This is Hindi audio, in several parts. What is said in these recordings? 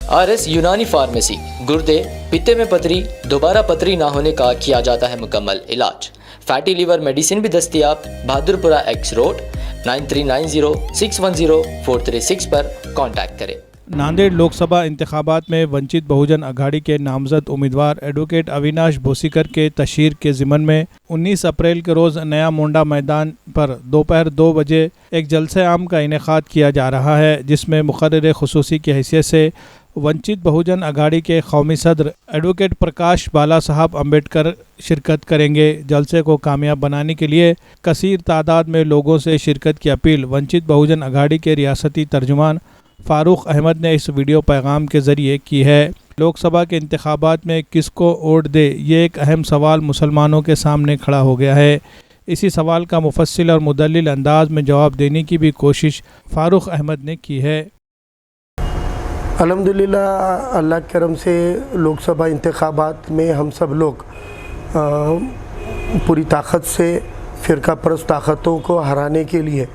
RS यूनानी फार्मेसी, गुर्दे, पित्ते में पथरी, दोबारा पथरी ना होने का किया जाता है मुकम्मल इलाज। फैटी लीवर मेडिसिन भी दस्तयाब। बहादुरपुरा एक्स रोड 9390610436 पर कांटेक्ट करें। नांदेड़ लोकसभा इंतखाबात में वंचित बहुजन अघाड़ी के नामजद उम्मीदवार एडवोकेट अविनाश भोसीकर के तशहीर के ज़िमन में 19 अप्रैल के रोज़ नया मोंडा मैदान पर दोपहर 2 बजे एक जलसे आम का इनेकाद किया जा रहा है, जिसमें मुक़र्रर ख़ुसूसी की हैसियत से वंचित बहुजन अघाड़ी के कौमी सदर एडवोकेट प्रकाश बाला साहब अम्बेडकर शिरकत करेंगे। जलसे को कामयाब बनाने के लिए कसीर तादाद में लोगों से शिरकत की अपील वंचित बहुजन अघाड़ी के रियासती तर्जुमान फ़ारूक अहमद ने इस वीडियो पैगाम के ज़रिए की है। लोकसभा के इंतखाबात में किसको वोट दे, ये एक अहम सवाल मुसलमानों के सामने खड़ा हो गया है। इसी सवाल का मुफस्सिल और मुदल्लिल अंदाज में जवाब देने की भी कोशिश फ़ारूक अहमद ने की है। अल्हम्दुलिल्लाह, अल्लाह के करम से लोकसभा इंतखाबात में हम सब लोग पूरी ताकत से फ़िरका परस्त ताकतों को हराने के लिए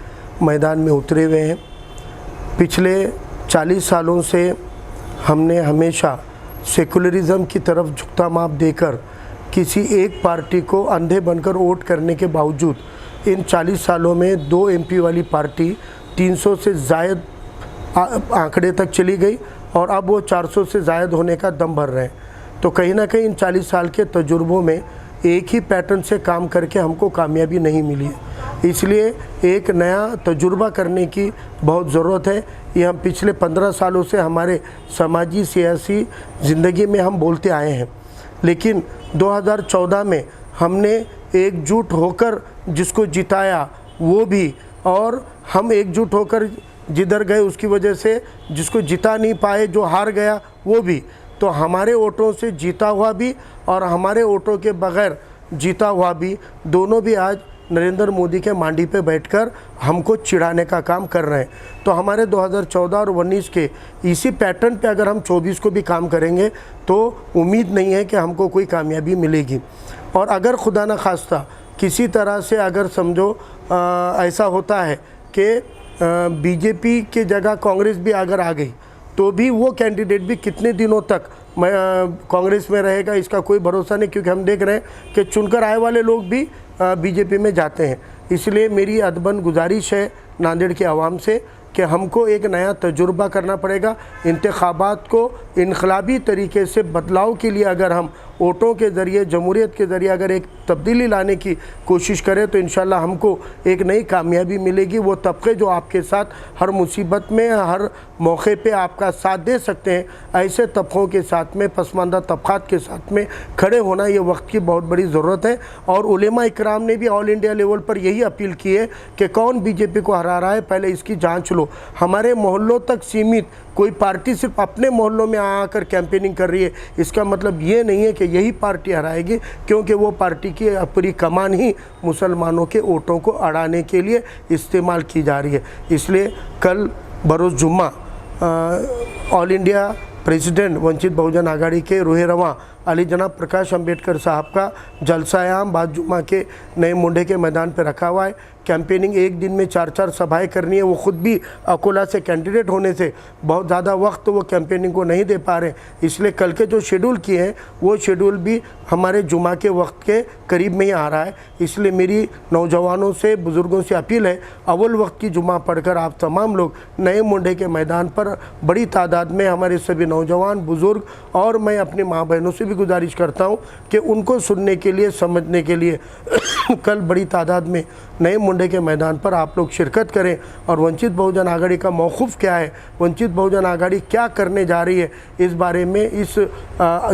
मैदान में उतरे हुए हैं। पिछले 40 सालों से हमने हमेशा सेकुलरिज़म की तरफ झुकता माप देकर किसी एक पार्टी को अंधे बनकर वोट करने के बावजूद इन 40 सालों में 2 MP वाली पार्टी 300 से ज़ायद आंकड़े तक चली गई और अब वो 400 से ज़ायद होने का दम भर रहे हैं। तो कहीं ना कहीं इन 40 साल के तजुर्बों में एक ही पैटर्न से काम करके हमको कामयाबी नहीं मिली है, इसलिए एक नया तजुर्बा करने की बहुत ज़रूरत है। ये हम पिछले 15 सालों से हमारे समाजी सियासी ज़िंदगी में हम बोलते आए हैं, लेकिन 2014 में हमने एकजुट होकर जिसको जिताया वो भी, और हम एकजुट होकर जिधर गए उसकी वजह से जिसको जिता नहीं पाए, जो हार गया वो भी, तो हमारे वोटों से जीता हुआ भी और हमारे वोटों के बगैर जीता हुआ भी, दोनों भी आज नरेंद्र मोदी के मांडी पे बैठकर हमको चिढ़ाने का काम कर रहे हैं। तो हमारे 2014 और 19 के इसी पैटर्न पे अगर हम 24 को भी काम करेंगे तो उम्मीद नहीं है कि हमको कोई कामयाबी मिलेगी। और अगर खुदा न खास्ता किसी तरह से अगर समझो ऐसा होता है कि बीजेपी के जगह कांग्रेस भी अगर आ गई तो भी वो कैंडिडेट भी कितने दिनों तक कांग्रेस में रहेगा, इसका कोई भरोसा नहीं, क्योंकि हम देख रहे हैं कि चुनकर आए वाले लोग भी बीजेपी में जाते हैं। इसलिए मेरी अदबन गुजारिश है नांदेड़ के आवाम से कि हमको एक नया तजुर्बा करना पड़ेगा। इंतखाबात को इनकलाबी तरीके से बदलाव के लिए अगर हम वोटों के ज़रिए, जमहूरियत के ज़रिए अगर एक तब्दीली लाने की कोशिश करें तो इंशाल्लाह हमको एक नई कामयाबी मिलेगी। वो तबके जो आपके साथ हर मुसीबत में, हर मौके पे आपका साथ दे सकते हैं, ऐसे तबकों के साथ में, पसमानदा तबक़ात के साथ में खड़े होना ये वक्त की बहुत बड़ी ज़रूरत है। और उलेमा इकराम ने भी ऑल इंडिया लेवल पर यही अपील की है कि कौन बीजेपी को हरा रहा है, पहले इसकी जाँच लो। हमारे मोहल्लों तक सीमित कोई पार्टी सिर्फ अपने मोहल्लों में आकर कैंपेनिंग कर रही है, इसका मतलब ये नहीं है कि यही पार्टी हराएगी, क्योंकि वो पार्टी की पूरी कमान ही मुसलमानों के वोटों को अड़ाने के लिए इस्तेमाल की जा रही है। इसलिए कल बरोज़ जुम्मा all India president Vanchit Bahujan Aghadi के रूहे रवां अली जनाब प्रकाश अम्बेडकर साहब का जलसा आम बाद जुम्मा के नए मुंडे के मैदान पर रखा हुआ है। कैंपेनिंग एक दिन में 4-4 सभाएं करनी है। वो ख़ुद भी अकोला से कैंडिडेट होने से बहुत ज़्यादा वक्त वो कैंपेनिंग को नहीं दे पा रहे, इसलिए कल के जो शेड्यूल किए हैं वो शेड्यूल भी हमारे जुमा के वक्त के करीब में ही आ रहा है। इसलिए मेरी नौजवानों से, बुज़ुर्गों से अपील है, अव्वल वक्त की जुमा पढ़कर आप तमाम लोग नए मुंडे के मैदान पर बड़ी तादाद में हमारे सभी नौजवान, बुज़ुर्ग और मैं अपनी माँ बहनों से भी गुजारिश करता हूँ कि उनको सुनने के लिए, समझने के लिए कल बड़ी तादाद में नए मुंडे के मैदान पर आप लोग शिरकत करें और वंचित बहुजन आघाड़ी का मौक़िफ़ क्या है, वंचित बहुजन आघाड़ी क्या करने जा रही है, इस बारे में इस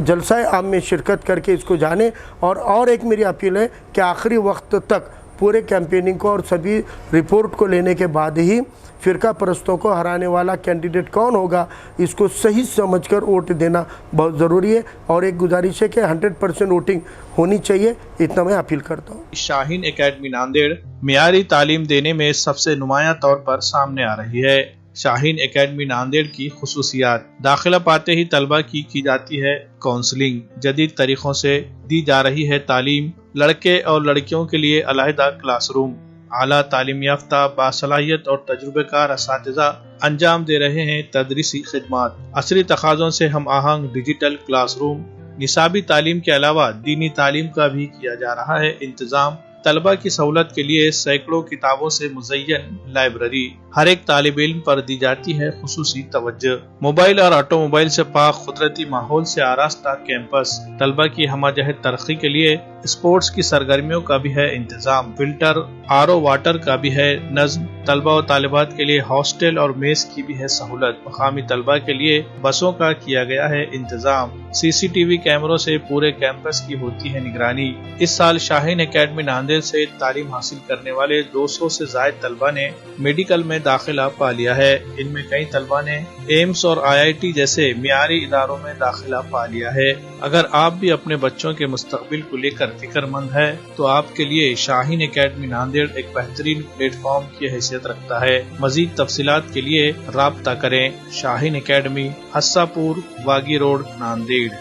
जलसा आम में शिरकत करके इसको जानें। और एक मेरी अपील है कि आखिरी वक्त तक पूरे कैंपेनिंग को और सभी रिपोर्ट को लेने के बाद ही फ़िरका परस्तों को हराने वाला कैंडिडेट कौन होगा, इसको सही समझकर वोट देना बहुत ज़रूरी है। और एक गुजारिश है कि 100% वोटिंग होनी चाहिए, इतना मैं अपील करता हूँ। शाहीन एकेडमी नांदेड़ मियारी तालीम देने में सबसे नुमायां तौर पर सामने आ रही है। शाहीन एकेडमी नांदेड़ की खुसूसियात: दाखिला पाते ही तलबा की जाती है काउंसलिंग, जदीद तरीक़ों से दी जा रही है तालीम, लड़के और लड़कियों के लिए अलहदा क्लासरूम, आला तालीम याफ्ता बासलाहियत और तजुर्बेकार असातिज़ा अंजाम दे रहे हैं तदरीसी खिदमात। असरी तकाज़ों से हम आहंग डिजिटल क्लासरूम, निसाबी तालीम के अलावा दीनी तालीम का भी किया जा रहा है इंतजाम। तलबा की सहूलत के लिए सैकड़ों किताबों से मुज़य्यन लाइब्रेरी, हर एक तालिब इल्म पर दी जाती है खुसूसी तवज्जो। मोबाइल और ऑटोमोबाइल से पाक कुदरती माहौल से आरास्ता कैंपस। तलबा की हमाजहत तरक्की के लिए स्पोर्ट्स की सरगर्मियों का भी है इंतजाम। फिल्टर, आरओ वाटर का भी है नज़्म। तलबा और तालिबात के लिए हॉस्टल और मेस की भी है सहूलत। मकामी तलबा के लिए बसों का किया गया है इंतजाम। CCTV कैमरों से पूरे कैंपस की होती है निगरानी। इस साल शाहीन एकेडमी नांदेड़ से तालीम हासिल करने वाले 200 से ज़ायद तलबा ने मेडिकल में दाखिला पा लिया है। इनमें कई तलबा ने एम्स और IIT जैसे मियारी इदारों में दाखिला पा लिया है। अगर आप भी अपने बच्चों के मुस्तकबिल को लेकर फिक्रमंद है तो आपके लिए शाहीन एकेडमी नांदेड़ एक बेहतरीन प्लेटफॉर्म की हैसियत रखता है। मजीद तफसीलात के लिए राब्ता करें। Shaheen academy, हस्सापुर, वागी road, Nanded.